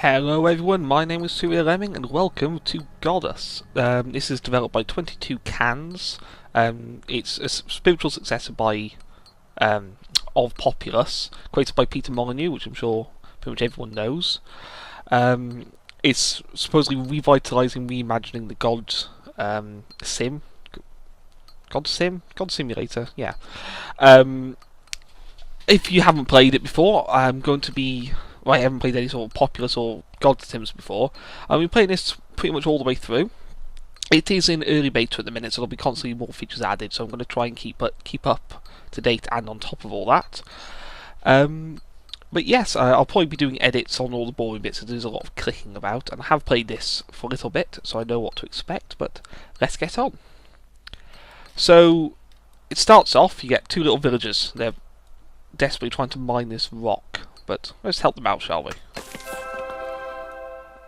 Hello everyone, my name is Surya Lemming and welcome to Godus. This is developed by 22 Cans. It's a spiritual successor of Populous, created by Peter Molyneux, which I'm sure pretty much everyone knows. It's supposedly revitalising, reimagining the God Simulator, yeah. If you haven't played it before, I haven't played any sort of Populous or God Sims before. I've been playing this pretty much all the way through. It is in early beta at the minute, so there'll be constantly more features added, so I'm going to try and keep up to date and on top of all that. But yes, I'll probably be doing edits on all the boring bits, so there's a lot of clicking about, and I have played this for a little bit, so I know what to expect, but let's get on. So, it starts off, you get two little villagers. They're desperately trying to mine this rock, but let's help them out, shall we?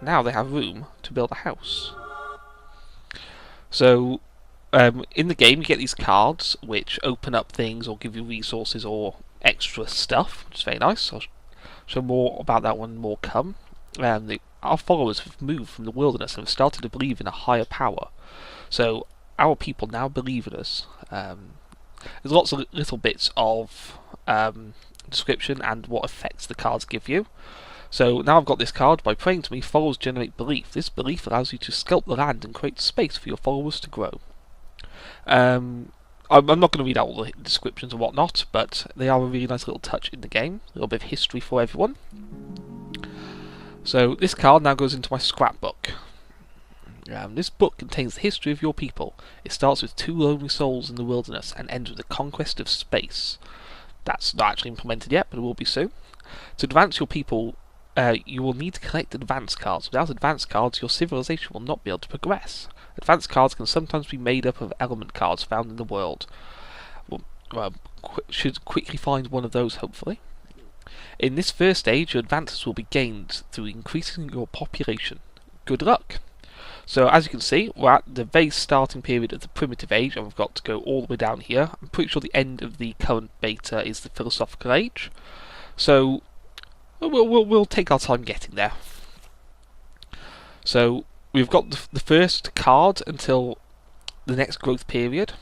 Now they have room to build a house. So, in the game you get these cards which open up things or give you resources or extra stuff, which is very nice. I'll show more about that when more come. Our followers have moved from the wilderness and have started to believe in a higher power. So, our people now believe in us. There's lots of little bits of description and what effects the cards give you. So now I've got this card. By praying to me, followers generate belief. This belief allows you to sculpt the land and create space for your followers to grow. I'm not going to read out all the descriptions and whatnot, but they are a really nice little touch in the game. A little bit of history for everyone. So this card now goes into my scrapbook. This book contains the history of your people. It starts with two lonely souls in the wilderness and ends with the conquest of space. That's not actually implemented yet, but it will be soon. To advance your people, you will need to collect advance cards. Without advance cards, your civilization will not be able to progress. Advance cards can sometimes be made up of element cards found in the world. Should quickly find one of those, hopefully. In this first stage, your advances will be gained through increasing your population. Good luck! So as you can see, we're at the very starting period of the primitive age, and we've got to go all the way down here. I'm pretty sure the end of the current beta is the philosophical age. So we'll take our time getting there. So we've got the first card until the next growth period.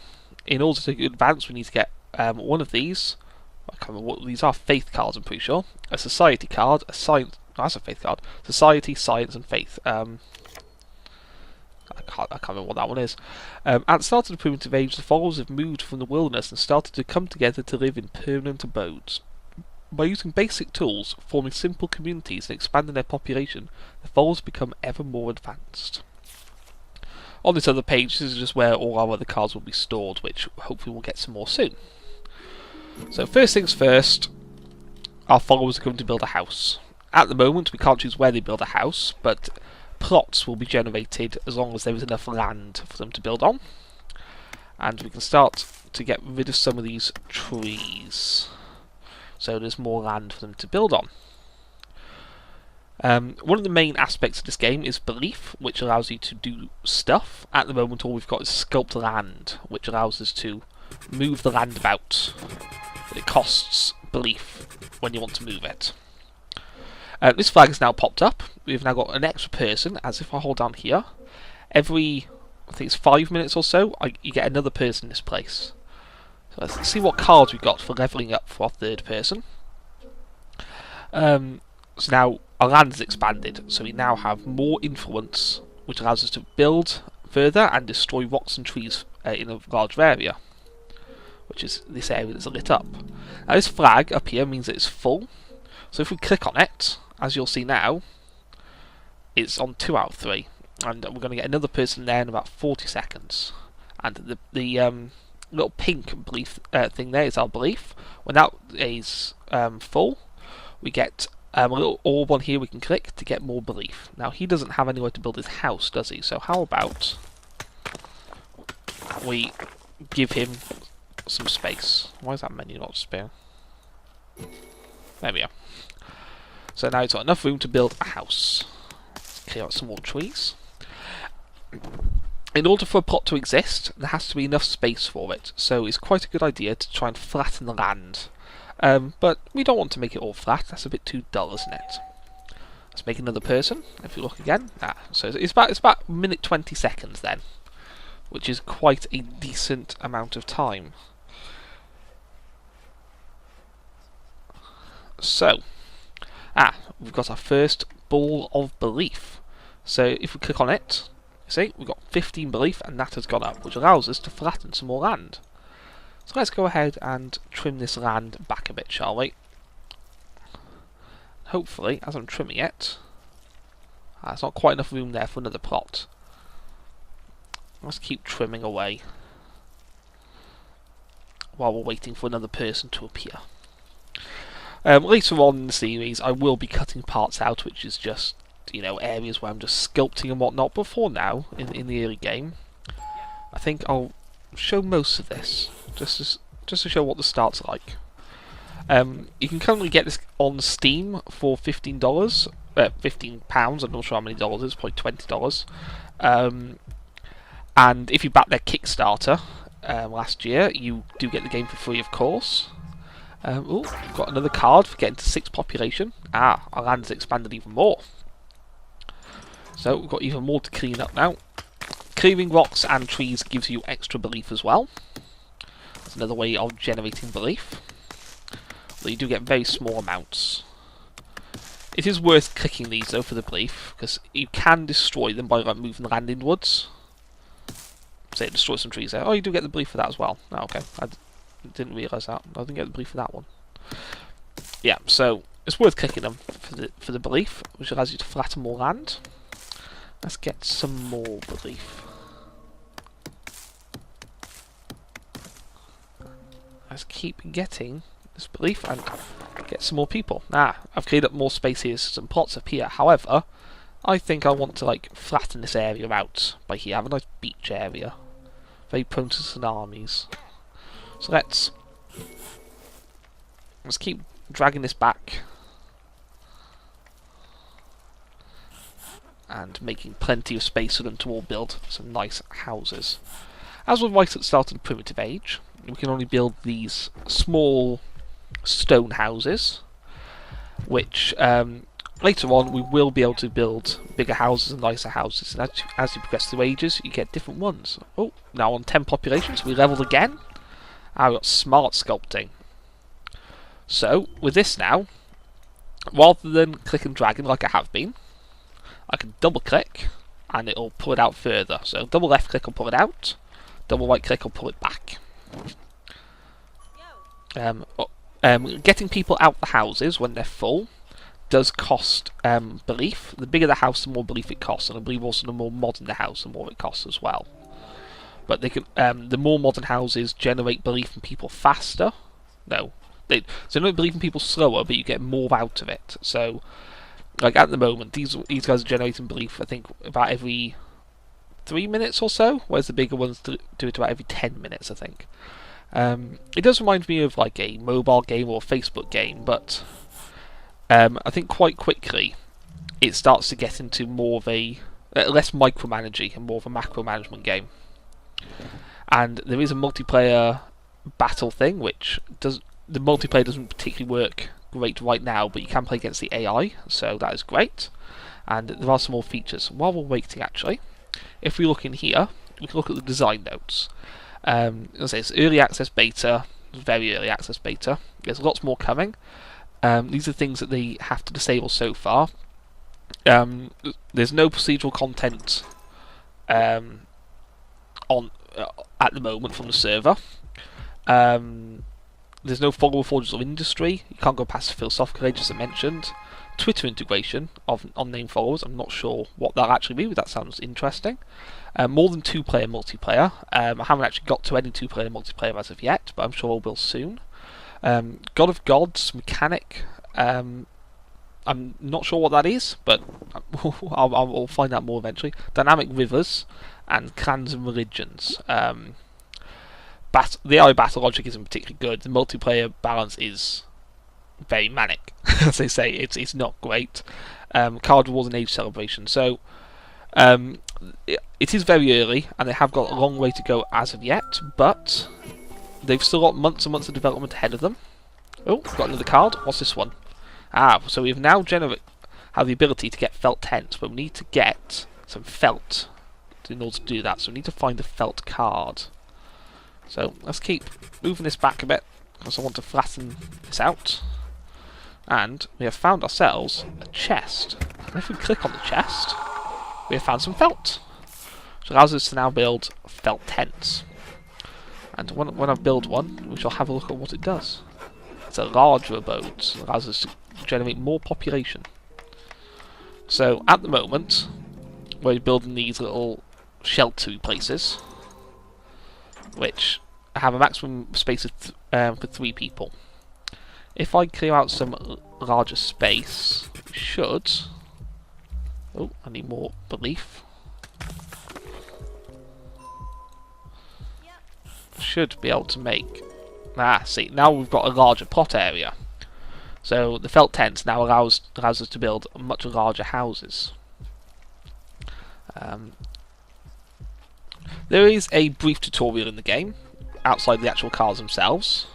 In order to advance, we need to get one of these. I can't remember what these are. Faith cards, I'm pretty sure. A society card, a science. No, that's a faith card. Society, science, and faith. I can't remember what that one is. At the start of the primitive age, the followers have moved from the wilderness and started to come together to live in permanent abodes. By using basic tools, forming simple communities and expanding their population, the followers become ever more advanced. On this other page, this is just where all our other cards will be stored, which hopefully we'll get some more soon. So first things first, our followers are going to build a house. At the moment, we can't choose where they build a house, but plots will be generated as long as there is enough land for them to build on. And we can start to get rid of some of these trees, so there's more land for them to build on. One of the main aspects of this game is belief, which allows you to do stuff. At the moment, all we've got is sculpt land, which allows us to move the land about. It costs belief when you want to move it. This flag has now popped up. We've now got an extra person, as if I hold down here. Every, I think it's 5 minutes or so, you get another person in this place. So let's see what cards we've got for levelling up for our third person. So now our land is expanded, so we now have more influence, which allows us to build further and destroy rocks and trees in a larger area, which is this area that's lit up. Now this flag up here means that it's full, so if we click on it, as you'll see now, it's on 2 out of 3, and we're going to get another person there in about 40 seconds. And the little pink belief thing there is our belief. When that is full, we get a little orb on here we can click to get more belief. Now he doesn't have anywhere to build his house, does he? So how about we give him some space? Why is that menu not spare? There we are. So now it's got enough room to build a house. Let's clear out some more trees. In order for a plot to exist, there has to be enough space for it, so it's quite a good idea to try and flatten the land. But we don't want to make it all flat, that's a bit too dull, isn't it? Let's make another person. If you look again, so it's about a minute 20 seconds then, which is quite a decent amount of time. So, we've got our first ball of belief. So if we click on it, you see we've got 15 belief, and that has gone up, which allows us to flatten some more land. So let's go ahead and trim this land back a bit, shall we? Hopefully, as I'm trimming it, there's not quite enough room there for another plot. Let's keep trimming away while we're waiting for another person to appear. Later on in the series, I will be cutting parts out, which is just, areas where I'm just sculpting and whatnot. But for now, in the early game, I think I'll show most of this, just to show what the start's like. You can currently get this on Steam for $15, £15. I'm not sure how many dollars it is, probably $20. And if you back their Kickstarter last year, you do get the game for free, of course. We've got another card for getting to 6 population. Our land's expanded even more. So we've got even more to clean up now. Clearing rocks and trees gives you extra belief as well. That's another way of generating belief. Although you do get very small amounts. It is worth clicking these though for the belief, because you can destroy them by moving the land inwards. Say destroy some trees there. Oh, you do get the belief for that as well. Oh, okay. I didn't realise that. I didn't get the belief for that one. Yeah, so it's worth clicking them for the belief, which allows you to flatten more land. Let's get some more belief. Let's keep getting this belief and get some more people. I've cleared up more space here, so some plots appear. However, I think I want to flatten this area out by here. Have a nice beach area, very prone to tsunamis. So let's keep dragging this back and making plenty of space for them to all build some nice houses. As we're right at the start of the primitive age, we can only build these small stone houses, which later on we will be able to build bigger houses and nicer houses, and as you progress through ages you get different ones. Oh, now on 10 populations we leveled again. We've got smart sculpting. So with this now, rather than click and drag like I have been, I can double click and it'll pull it out further. So double left click will pull it out, double right click will pull it back. Getting people out the houses when they're full does cost belief. The bigger the house, the more belief it costs, and I believe also the more modern the house, the more it costs as well. But they can, the more modern houses generate belief from people faster. No, they don't believe in people slower, but you get more out of it. So, at the moment, these guys are generating belief, I think, about every 3 minutes or so, whereas the bigger ones do it about every 10 minutes, I think. It does remind me of a mobile game or a Facebook game, but I think quite quickly it starts to get into more of a less micromanaging and more of a macro management game. And there is a multiplayer battle thing, which the multiplayer doesn't particularly work great right now, but you can play against the AI, so that is great. And there are some more features. While we're waiting, actually, if we look in here, we can look at the design notes. As I say, it's early access beta, very early access beta. There's lots more coming. These are things that they have to disable so far. There's no procedural content on at the moment from the server. There's no follower forges of industry. You can't go past the philosophical age, as I mentioned. Twitter integration on name followers. I'm not sure what that'll actually be, but that sounds interesting. More than 2-player multiplayer. I haven't actually got to any 2-player multiplayer as of yet, but I'm sure I will soon. God of Gods mechanic. I'm not sure what that is, but I'll find out more eventually. Dynamic rivers and clans and religions. The AI battle logic isn't particularly good. The multiplayer balance is very manic, as they say. It's not great. Card rewards and age celebration. So it is very early, and they have got a long way to go as of yet, but they've still got months and months of development ahead of them. Oh, we've got another card. What's this one? So we've now have the ability to get felt tents, but we need to get some felt in order to do that. So we need to find a felt card. So let's keep moving this back a bit, because I want to flatten this out. And we have found ourselves a chest. And if we click on the chest, we have found some felt, which allows us to now build felt tents. And when I build one, we shall have a look at what it does. It's a larger abode, so it allows us to generate more population. So at the moment, we're building these little sheltery places, which have a maximum space of for 3 people. If I clear out some larger space, we should... Oh, I need more belief. Should be able to make... see, now we've got a larger plot area. So the felt tents now allows us to build much larger houses. There is a brief tutorial in the game, outside the actual cards themselves.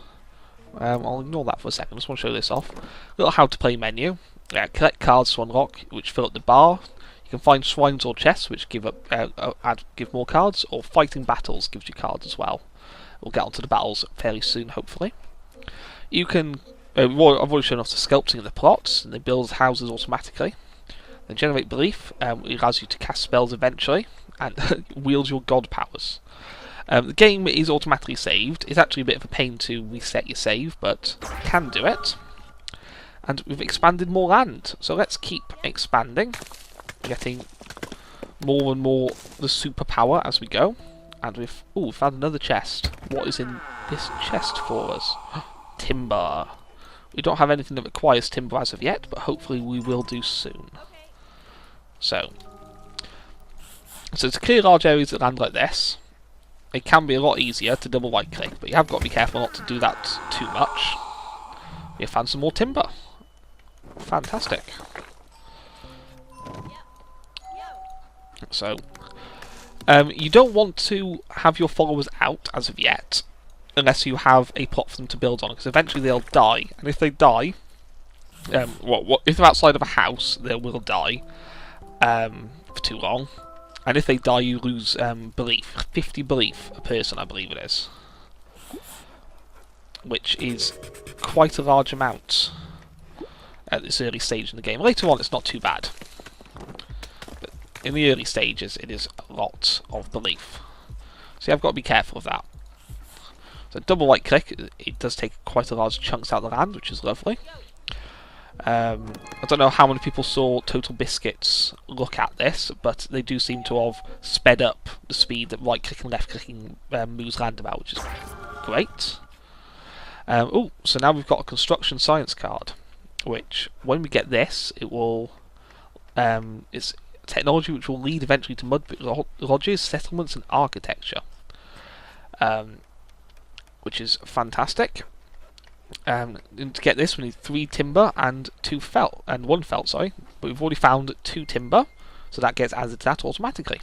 I'll ignore that for a second, I just want to show this off. Little how to play menu. Collect cards to unlock, which fill up the bar. You can find shrines or chests, which give more cards, or fighting battles gives you cards as well. We'll get onto the battles fairly soon, hopefully. You can... I've already shown off the sculpting of the plots, and they build houses automatically. They generate belief, it allows you to cast spells eventually, and wield your god powers. The game is automatically saved. It's actually a bit of a pain to reset your save, but you can do it. And we've expanded more land, so let's keep expanding, getting more and more the superpower as we go. And we've found another chest. What is in this chest for us? Timber. We don't have anything that requires timber as of yet, but hopefully we will do soon. So to clear large areas of land like this, it can be a lot easier to double right click, but you have got to be careful not to do that too much. We have found some more timber. Fantastic. So you don't want to have your followers out as of yet, unless you have a plot for them to build on, because eventually they'll die, and if they die, if they're outside of a house, they will die for too long, and if they die you lose belief, 50 belief a person I believe it is, which is quite a large amount at this early stage in the game. Later on it's not too bad, but in the early stages it is a lot of belief, so I've got to be careful of that. So double right click, it does take quite a large chunks out of the land, which is lovely. I don't know how many people saw Total Biscuits look at this, but they do seem to have sped up the speed that right clicking and left clicking moves land about, which is great. So now we've got a construction science card, which when we get this, it will it's technology which will lead eventually to mud lodges, settlements and architecture. Which is fantastic. And to get this we need 3 timber and 1 felt, sorry. But we've already found 2 timber, so that gets added to that automatically.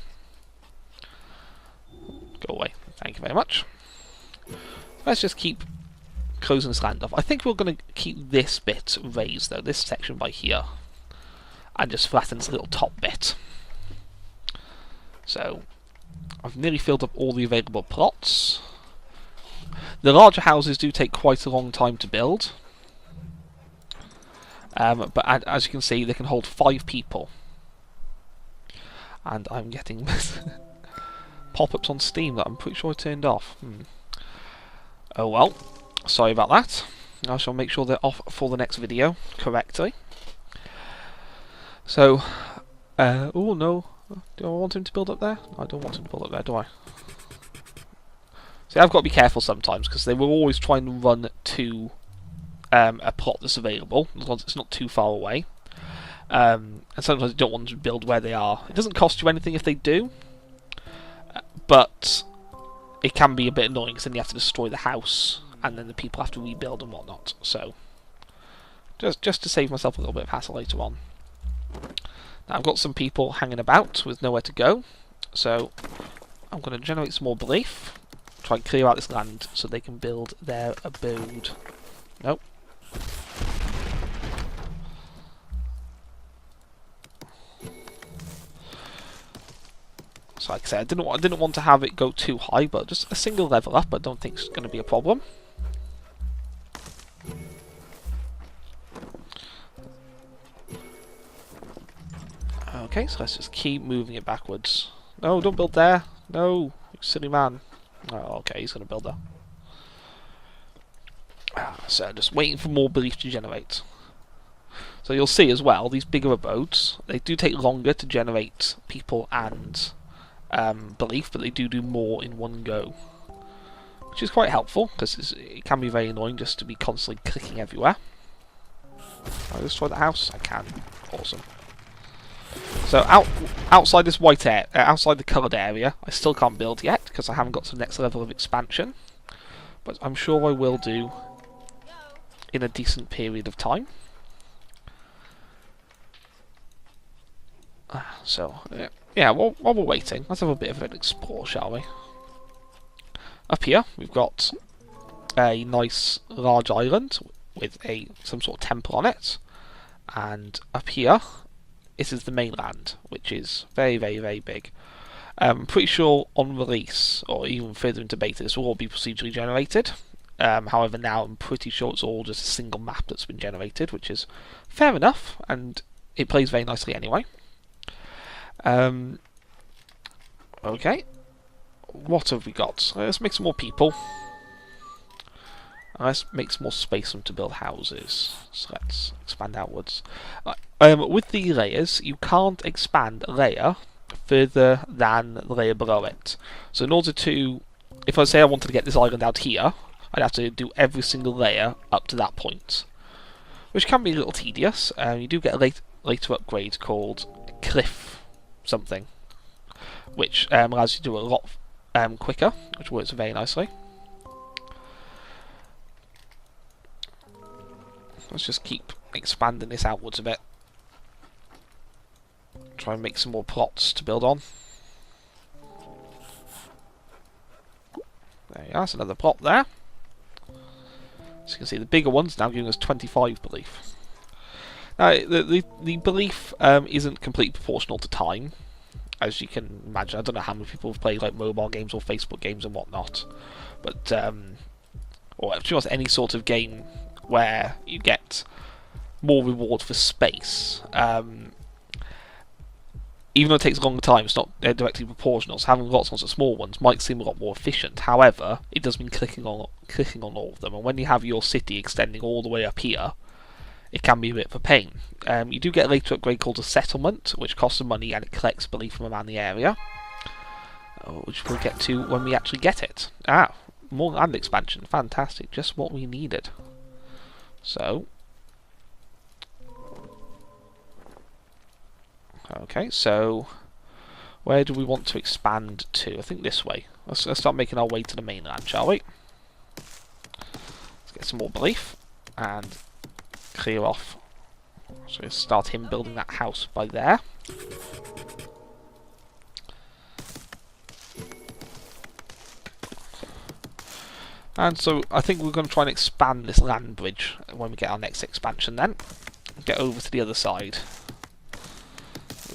Go away. Thank you very much. Let's just keep closing this land off. I think we're going to keep this bit raised though, this section by here, and just flatten this little top bit. So I've nearly filled up all the available plots. The larger houses do take quite a long time to build, but as you can see they can hold 5 people, and I'm getting pop-ups on Steam that I'm pretty sure I turned off. Oh well, sorry about that. I shall make sure they're off for the next video correctly. So, oh no, do I want him to build up there? I don't want him to build up there, do I? See, I've got to be careful sometimes, because they will always try and run to a plot that's available, as long as it's not too far away. And sometimes you don't want them to build where they are. It doesn't cost you anything if they do, but it can be a bit annoying, because then you have to destroy the house, and then the people have to rebuild and whatnot. So, just to save myself a little bit of hassle later on. Now, I've got some people hanging about with nowhere to go, so I'm going to generate some more belief. Try and clear out this land so they can build their abode. Nope. So like I said, I didn't want to have it go too high, but just a single level up I don't think is going to be a problem. Okay, so let's just keep moving it backwards. No, don't build there. No, you silly man. Oh, okay, he's going to build there. So just waiting for more belief to generate. So you'll see as well, these bigger abodes, they do take longer to generate people and belief, but they do more in one go. Which is quite helpful, because it can be very annoying just to be constantly clicking everywhere. Can I destroy the house? I can. Awesome. So outside this white area, outside the coloured area, I still can't build yet, because I haven't got to the next level of expansion. But I'm sure I will do in a decent period of time. So, yeah, while we're waiting, let's have a bit of an explore, shall we? Up here, we've got a nice large island with some sort of temple on it. And up here, this is the mainland, which is very, very, very big. I'm pretty sure on release, or even further into beta, this will all be procedurally generated. However, now I'm pretty sure it's all just a single map that's been generated, which is fair enough, and it plays very nicely anyway. Okay, what have we got? Let's make some more people. Let's make some more space for them to build houses. So let's expand outwards. With the layers, you can't expand a layer further than the layer below it. So in order to, if I say I wanted to get this island out here, I'd have to do every single layer up to that point, which can be a little tedious. You do get a later upgrade called Cliff something, which allows you to do a lot quicker, which works very nicely. Let's just keep expanding this outwards a bit. Try and make some more plots to build on. There you are, that's another plot there. As you can see, the bigger one's now giving us 25 belief. Now, the belief isn't completely proportional to time, as you can imagine. I don't know how many people have played like mobile games or Facebook games and whatnot, but or pretty much any sort of game where you get more reward for space. Even though it takes a long time, it's not directly proportional. So having lots and lots of small ones might seem a lot more efficient. However, it does mean clicking on all of them, and when you have your city extending all the way up here, it can be a bit of a pain. You do get a later upgrade called a settlement, which costs some money and it collects belief from around the area, which we'll get to when we actually get it. More land expansion, fantastic, just what we needed. So, okay, so where do we want to expand to? I think this way. Let's start making our way to the mainland, shall we? Let's get some more belief and clear off. So we'll start him building that house by there. And so I think we're going to try and expand this land bridge when we get our next expansion then. Get over to the other side.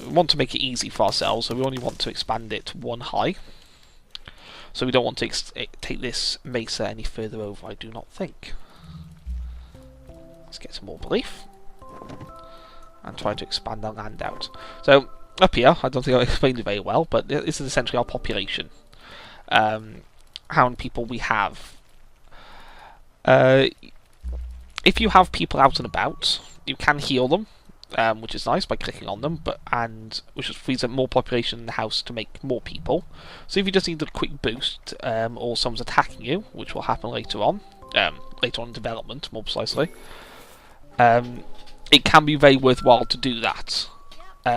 We want to make it easy for ourselves, so we only want to expand it one high. So we don't want to take this mesa any further over, I do not think. Let's get some more belief. And try to expand our land out. So, up here, I don't think I explained it very well, but this is essentially our population. How many people we have. If you have people out and about, you can heal them, which is nice by clicking on them, which just frees up more population in the house to make more people. So if you just need a quick boost, or someone's attacking you, which will happen later on in development, more precisely, it can be very worthwhile to do that,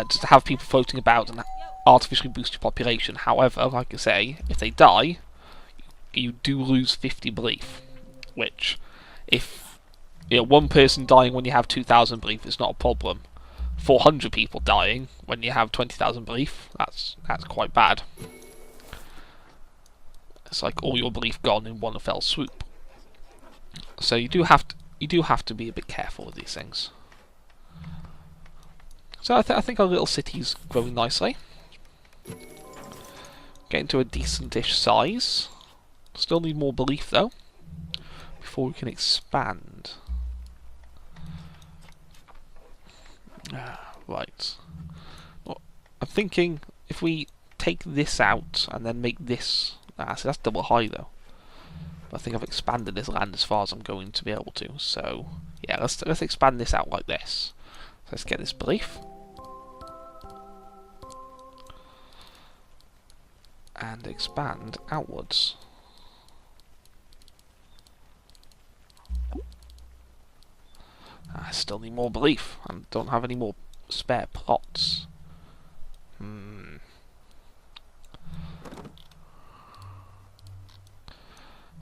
just to have people floating about and artificially boost your population. However, like I say, if they die, you do lose 50 belief, which, if one person dying when you have 2,000 belief is not a problem. 400 people dying when you have 20,000 belief, that's quite bad. It's like all your belief gone in one fell swoop. So you do have to be a bit careful with these things. So I think our little city's growing nicely. Getting to a decent-ish size. Still need more belief though, before we can expand. Right. Well, I'm thinking if we take this out and then make this... so that's double high though. But I think I've expanded this land as far as I'm going to be able to. So yeah, let's expand this out like this. So let's get this belief. And expand outwards. I still need more belief. I don't have any more spare plots.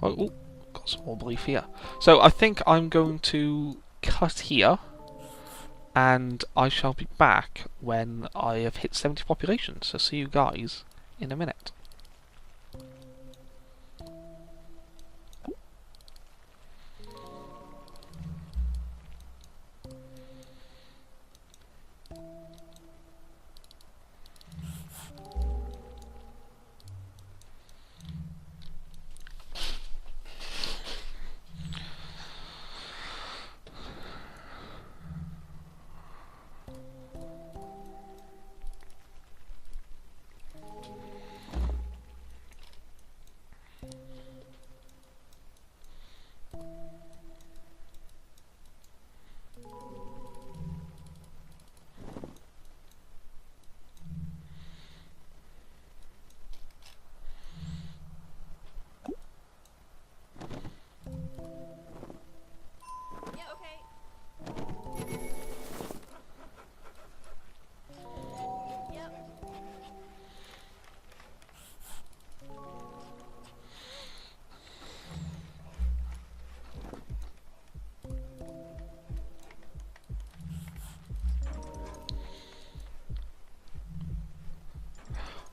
Oh, got some more belief here. So I think I'm going to cut here, and I shall be back when I have hit 70 population. So see you guys in a minute.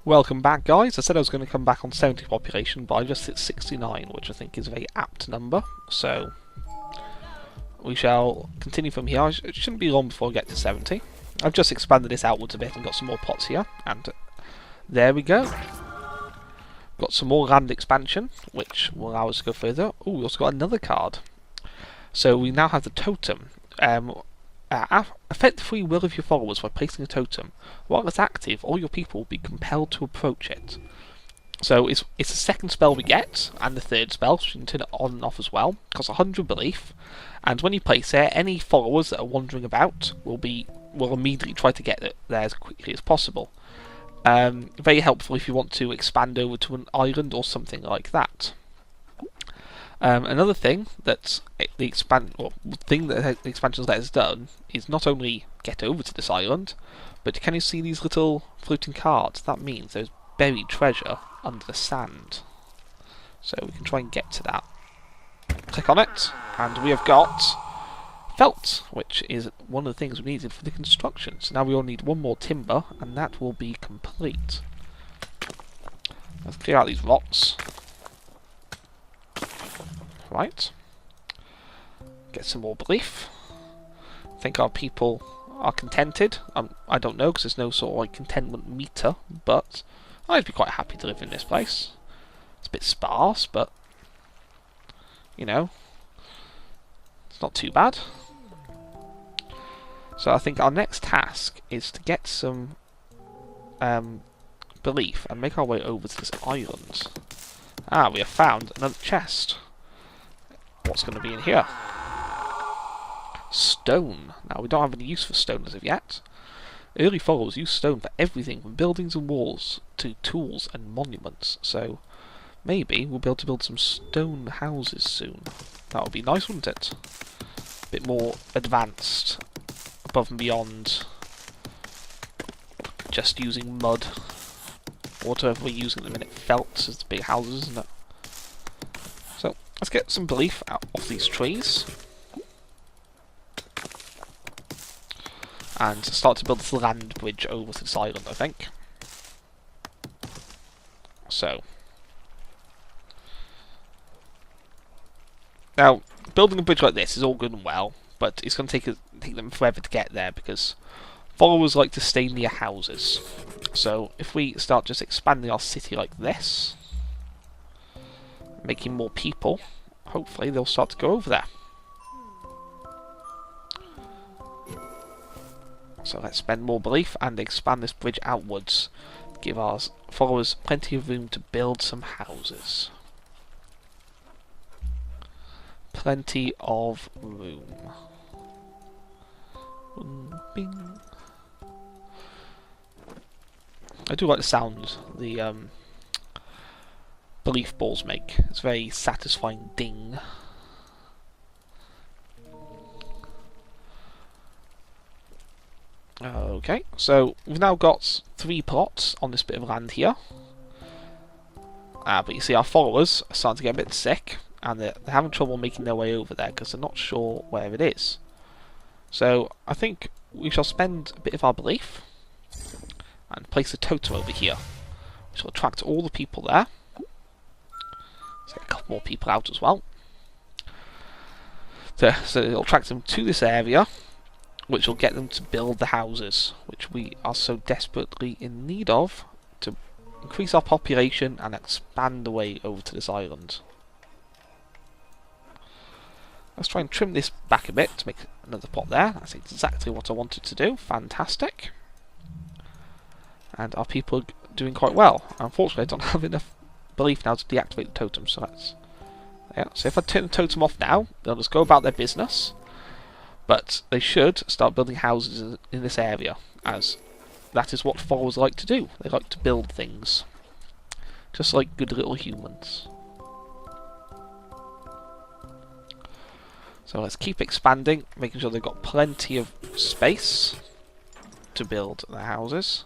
Welcome back, guys. I said I was going to come back on 70 population, but I just hit 69, which I think is a very apt number. So we shall continue from here. It shouldn't be long before I get to 70. I've just expanded this outwards a bit and got some more plots here, and there we go. Got some more land expansion, which will allow us to go further. Oh, we also got another card. So we now have the totem. Affect the free will of your followers by placing a totem. While it's active, all your people will be compelled to approach it. So it's the second spell we get, and the third spell, so you can turn it on and off as well. Costs 100 belief, and when you place it, any followers that are wandering about will immediately try to get there as quickly as possible. Very helpful if you want to expand over to an island or something like that. Another thing that the expansion let has done is not only get over to this island, but can you see these little floating cards? That means there's buried treasure under the sand. So we can try and get to that. Click on it, and we have got felt, which is one of the things we needed for the construction. So now we only need one more timber, and that will be complete. Let's clear out these rocks. Right. Get some more belief. I think our people are contented. I don't know, because there's no sort of like contentment meter, but I'd be quite happy to live in this place. It's a bit sparse, but you know, it's not too bad. So I think our next task is to get some belief and make our way over to this island. Ah, we have found another chest. What's going to be in here? Stone. Now, we don't have any use for stone as of yet. Early followers used stone for everything from buildings and walls to tools and monuments, so maybe we'll be able to build some stone houses soon. That would be nice, wouldn't it? A bit more advanced, above and beyond just using mud. Whatever we're using at the minute, felt as the big houses, isn't it? So, let's get some belief out of these trees. And start to build this land bridge over to this island, I think. So. Now, building a bridge like this is all good and well, but it's going to take them forever to get there because followers like to stay near houses. So if we start just expanding our city like this, making more people, hopefully they'll start to go over there. So let's spend more belief and expand this bridge outwards. Give our followers plenty of room to build some houses. Plenty of room. Bing. I do like the sound the belief balls make. It's a very satisfying ding. Okay, so we've now got 3 plots on this bit of land here. But you see our followers are starting to get a bit sick, and they're having trouble making their way over there because they're not sure where it is. So I think we shall spend a bit of our belief and place a totem over here, which will attract all the people there. Let's get a couple more people out as well. So it'll attract them to this area, which will get them to build the houses, which we are so desperately in need of to increase our population and expand away over to this island. Let's try and trim this back a bit to make another plot there. That's exactly what I wanted to do. Fantastic. And our people are doing quite well. Unfortunately, I don't have enough belief now to deactivate the totem, so let's... Yeah, so if I turn the totem off now, they'll just go about their business. But they should start building houses in this area, as that is what followers like to do. They like to build things. Just like good little humans. So let's keep expanding, making sure they've got plenty of space to build their houses.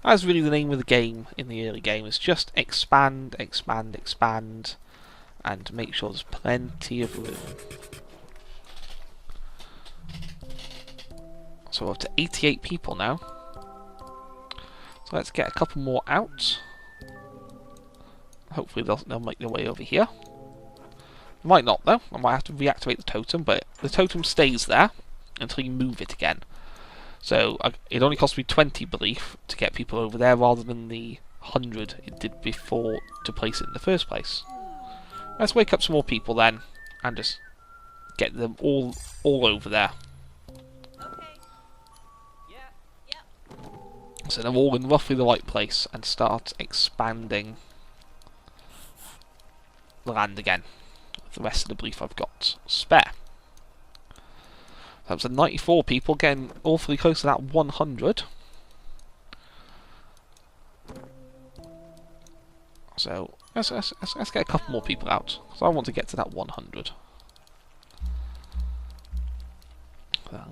That's really the name of the game in the early game, is just expand, expand, expand, and make sure there's plenty of room. So we're up to 88 people now. So let's get a couple more out. Hopefully they'll make their way over here. Might not though, I might have to reactivate the totem, but the totem stays there until you move it again. So it only cost me 20 belief to get people over there rather than the 100 it did before to place it in the first place. Let's wake up some more people then and just get them all over there. So they're all in roughly the right place and start expanding the land again. The rest of the belief I've got spare. That's a 94 people, getting awfully close to that 100. So let's get a couple more people out, because I want to get to that 100.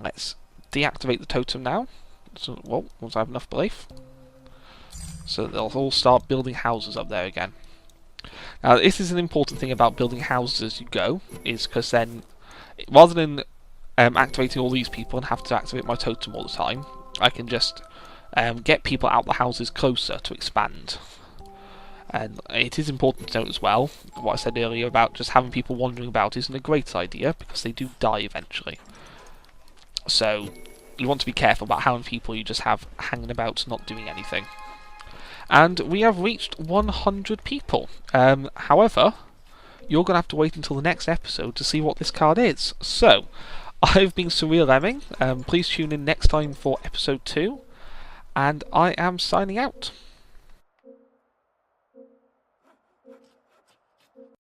Let's deactivate the totem now. So, well, once I have enough belief. So they'll all start building houses up there again. Now this is an important thing about building houses as you go, is because then, rather than activating all these people and have to activate my totem all the time, I can just get people out the houses closer to expand. And it is important to note as well, what I said earlier about just having people wandering about isn't a great idea, because they do die eventually. So you want to be careful about how many people you just have hanging about not doing anything. And we have reached 100 people. However, you're going to have to wait until the next episode to see what this card is. So, I've been Surreal Lemming. Please tune in next time for episode 2. And I am signing out.